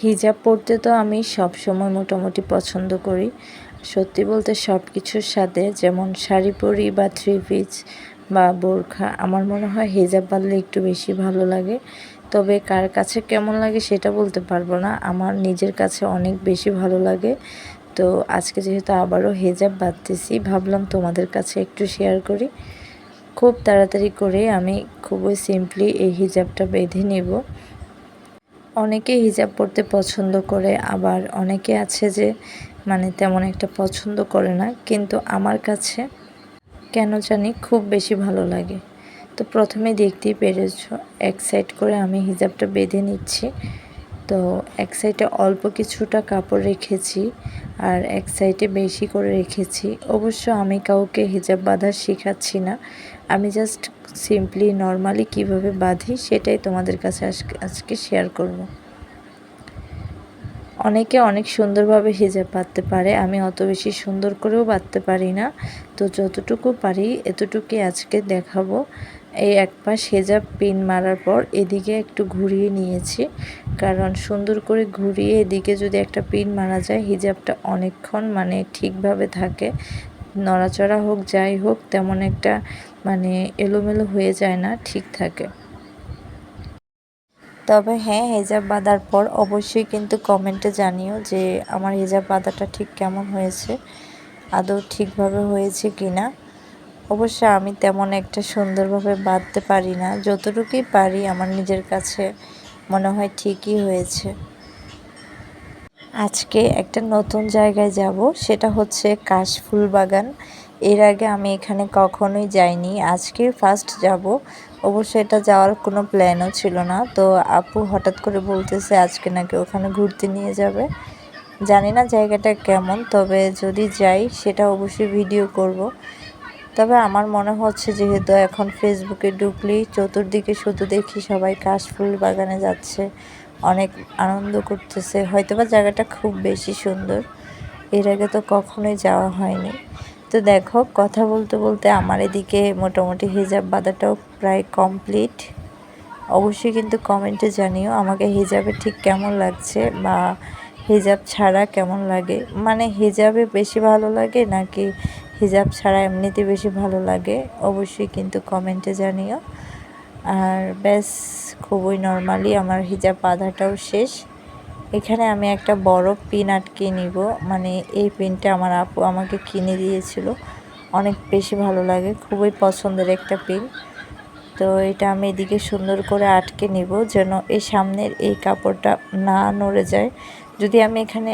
হিজাব পরতে তো আমি সবসময় মোটামুটি পছন্দ করি। সত্যি বলতে সব কিছুর সাথে, যেমন শাড়ি পরি বা থ্রি পিস বা বোরখা, আমার মনে হয় হিজাব বাঁধলে একটু বেশি ভালো লাগে। তবে কার কাছে কেমন লাগে সেটা বলতে পারবো না, আমার নিজের কাছে অনেক বেশি ভালো লাগে। তো আজকে যেহেতু আবারও হিজাব বাঁধতেছি, ভাবলাম তোমাদের কাছে একটু শেয়ার করি। খুব তাড়াতাড়ি করে আমি খুবই সিম্পলি এই হিজাবটা বেঁধে নেব। অনেকে হিজাব পরতে পছন্দ করে, আবার অনেকে আছে যে তেমন একটা পছন্দ করে না, কিন্তু আমার কাছে কেন জানি খুব বেশি ভালো লাগে। তো প্রথমে দেখতেই পেরেছো, এক সাইড করে আমি হিজাবটা বেঁধে নিচ্ছি। তো এক সাইডে অল্প কিছুটা কাপড় রেখেছি আর এক সাইডে বেশি করে রেখেছি। অবশ্য আমি কাউকে হিজাব বাঁধা শেখাচ্ছি না, আমি জাস্ট সিম্পলি নর্মালি কিভাবে বাঁধি সেটাই তোমাদের কাছে আজকে শেয়ার করব। অনেকে অনেক সুন্দরভাবে হিজাব বাঁধতে পারে, আমি অত বেশি সুন্দর করেও বাঁধতে পারি না। তো যতটুকু পারি এতটুকুই আজকে দেখাবো। এই এক পাশ হিজাব পিন মারার পর এদিকে একটু ঘুরিয়ে নিয়েছি, কারণ সুন্দর করে ঘুরিয়ে এদিকে যদি একটা পিন মারা যায় হিজাবটা অনেকক্ষণ ঠিকভাবে থাকে। নড়াচড়া হোক যাই হোক তেমন একটা এলোমেলো হয়ে যায় না, ঠিক থাকে। তবে হ্যাঁ, হিজাব বাঁধার পর অবশ্যই কিন্তু কমেন্টে জানিও যে আমার হিজাব বাঁধাটা ঠিক কেমন হয়েছে, আদৌ ঠিকভাবে হয়েছে কি না। অবশ্য আমি তেমন একটা সুন্দরভাবে বাঁধতে পারি না, যতটুকুই পারি আমার নিজের কাছে মনে হয় ঠিকই হয়েছে। আজকে একটা নতুন জায়গায় যাব, সেটা হচ্ছে কাশফুল বাগান। এর আগে আমি এখানে কখনোই যাইনি, আজকে ফার্স্ট যাব। অবশ্য এটা যাওয়ার কোনো প্ল্যানও ছিল না, তো আপু হঠাৎ করে বলতেছে আজকে নাকি ওখানে ঘুরতে নিয়ে যাবে। জানি না জায়গাটা কেমন, তবে যদি যাই সেটা অবশ্যই ভিডিও করব। তবে আমার মনে হচ্ছে যেহেতু এখন ফেসবুকে ঢুকলেই চতুর্দিকে শুধু দেখি সবাই কাশফুল বাগানে যাচ্ছে, অনেক আনন্দ করতেছে, হয়তোবা জায়গাটা খুব বেশি সুন্দর। এর আগে তো কখনোই যাওয়া হয়নি। তো দেখো, কথা বলতে বলতে আমার এদিকে মোটামুটি হিজাব বাঁধাটাও প্রায় কমপ্লিট। অবশ্যই কিন্তু কমেন্টে জানিও আমাকে হিজাবে ঠিক কেমন লাগছে বা হিজাব ছাড়া কেমন লাগে, হিজাবে বেশি ভালো লাগে নাকি হিজাব ছাড়া এমনিতে বেশি ভালো লাগে, অবশ্যই কিন্তু কমেন্টে জানিও। আর ব্যাস, খুবই নর্মালি আমার হিজাব বাঁধাটাও শেষ। এখানে আমি একটা বড় পিন আটকে নিব, এই পিনটা আমার আপু আমাকে কিনে দিয়েছিল, অনেক বেশি ভালো লাগে, খুবই পছন্দের একটা পিন। তো এটা আমি এদিকে সুন্দর করে আটকে নিব যেন এই সামনের এই কাপড়টা না নড়ে যায়। যদি আমি এখানে